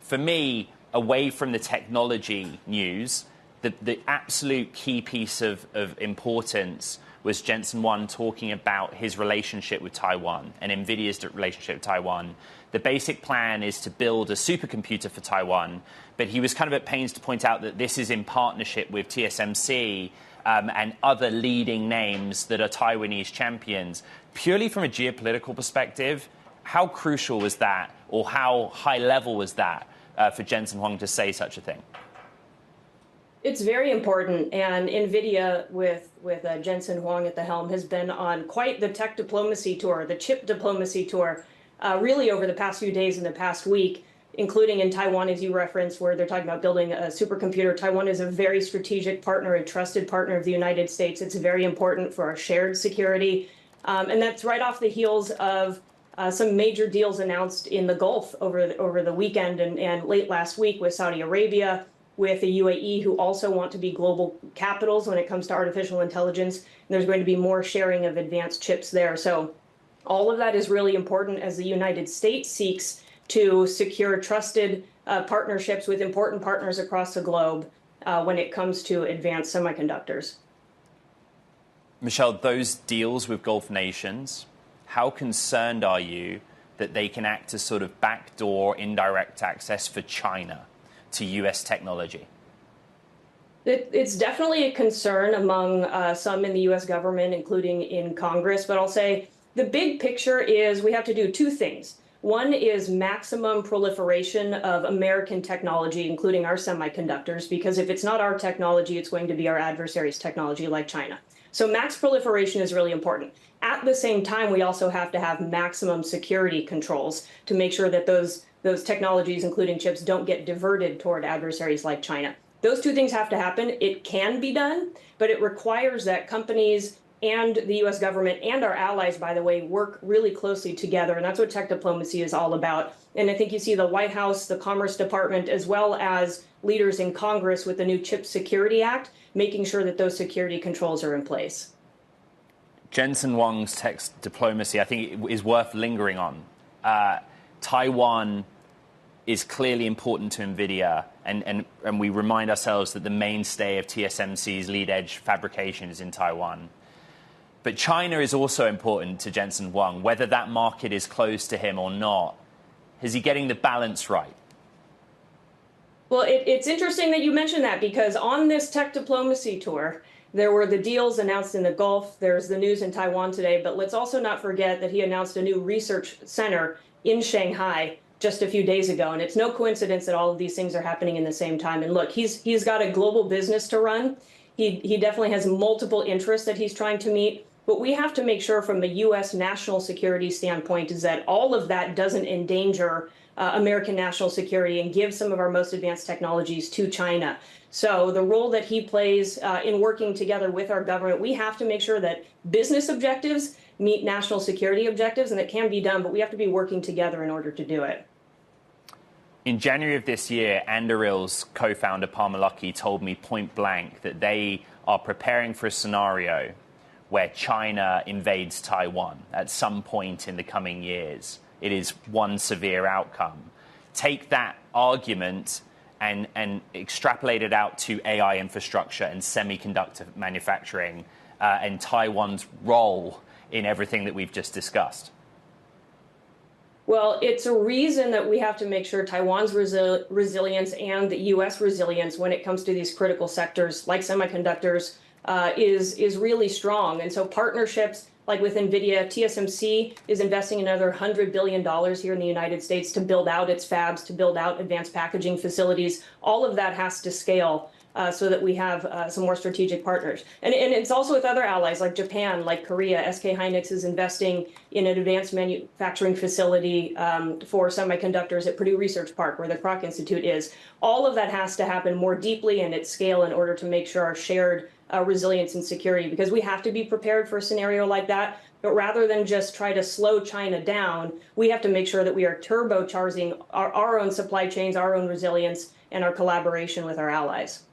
for me, away from the technology news, the absolute key piece of importance was Jensen Huang talking about his relationship with Taiwan and Nvidia's relationship with Taiwan. The basic plan is to build a supercomputer for Taiwan, but he was kind of at pains to point out that this is in partnership with TSMC and other leading names that are Taiwanese champions. Purely from a geopolitical perspective, how crucial was that, or how high level was that for Jensen Huang to say such a thing? It's very important, and Nvidia, with Jensen Huang at the helm, has been on quite the tech diplomacy tour, the chip diplomacy tour, really over the past few days and the past week, including in Taiwan, as you referenced, where they're talking about building a supercomputer. Taiwan is a very strategic partner, a trusted partner of the United States. It's very important for our shared security, and that's right off the heels of some major deals announced in the Gulf over the weekend and late last week with Saudi Arabia, with the UAE, who also want to be global capitals when it comes to artificial intelligence. And there's going to be more sharing of advanced chips there. So all of that is really important as the United States seeks to secure trusted partnerships with important partners across the globe when it comes to advanced semiconductors. Michelle, those deals with Gulf nations, how concerned are you that they can act as sort of backdoor indirect access for China to U.S. technology? It's definitely a concern among some in the U.S. government, including in Congress. But I'll say the big picture is we have to do two things. One is maximum proliferation of American technology, including our semiconductors, because if it's not our technology, it's going to be our adversaries' technology, like China. So max proliferation is really important. At the same time, we also have to have maximum security controls to make sure that those technologies, including chips, don't get diverted toward adversaries like China. Those two things have to happen. It can be done, but it requires that companies and the U.S. government and our allies, by the way, work really closely together. And that's what tech diplomacy is all about. And I think you see the White House, the Commerce Department, as well as leaders in Congress with the new Chip Security Act, making sure that those security controls are in place. Jensen Huang's tech diplomacy, I think, is worth lingering on. Taiwan is clearly important to Nvidia, and we remind ourselves that the mainstay of TSMC's lead-edge fabrication is in Taiwan. But China is also important to Jensen Huang, whether that market is closed to him or not. Is he getting the balance right? Well, it's interesting that you mentioned that, because on this tech diplomacy tour, there were the deals announced in the Gulf. There's the news in Taiwan today. But let's also not forget that he announced a new research center in Shanghai just a few days ago. And it's no coincidence that all of these things are happening in the same time. And look, he's got a global business to run. He definitely has multiple interests that he's trying to meet. But we have to make sure from the U.S. national security standpoint is that all of that doesn't endanger American national security and give some of our most advanced technologies to China. So the role that he plays in working together with our government, we have to make sure that business objectives meet national security objectives, and it can be done, but we have to be working together in order to do it. In January of this year, Anduril's co-founder, Palmer Luckey, told me point blank that they are preparing for a scenario where China invades Taiwan at some point in the coming years. It is one severe outcome. Take that argument and extrapolate it out to AI infrastructure and semiconductor manufacturing and Taiwan's role in everything that we've just discussed. Well, it's a reason that we have to make sure Taiwan's resilience and the U.S. resilience when it comes to these critical sectors like semiconductors is really strong. And so partnerships like with Nvidia, TSMC is investing another $100 billion here in the United States to build out its fabs, to build out advanced packaging facilities. All of that has to scale so that we have some more strategic partners. And it's also with other allies like Japan, like Korea. SK Hynix is investing in an advanced manufacturing facility for semiconductors at Purdue Research Park, where the Krach Institute is. All of that has to happen more deeply and at scale in order to make sure our shared resilience and security, because we have to be prepared for a scenario like that. But rather than just try to slow China down, we have to make sure that we are turbocharging our own supply chains, our own resilience, and our collaboration with our allies.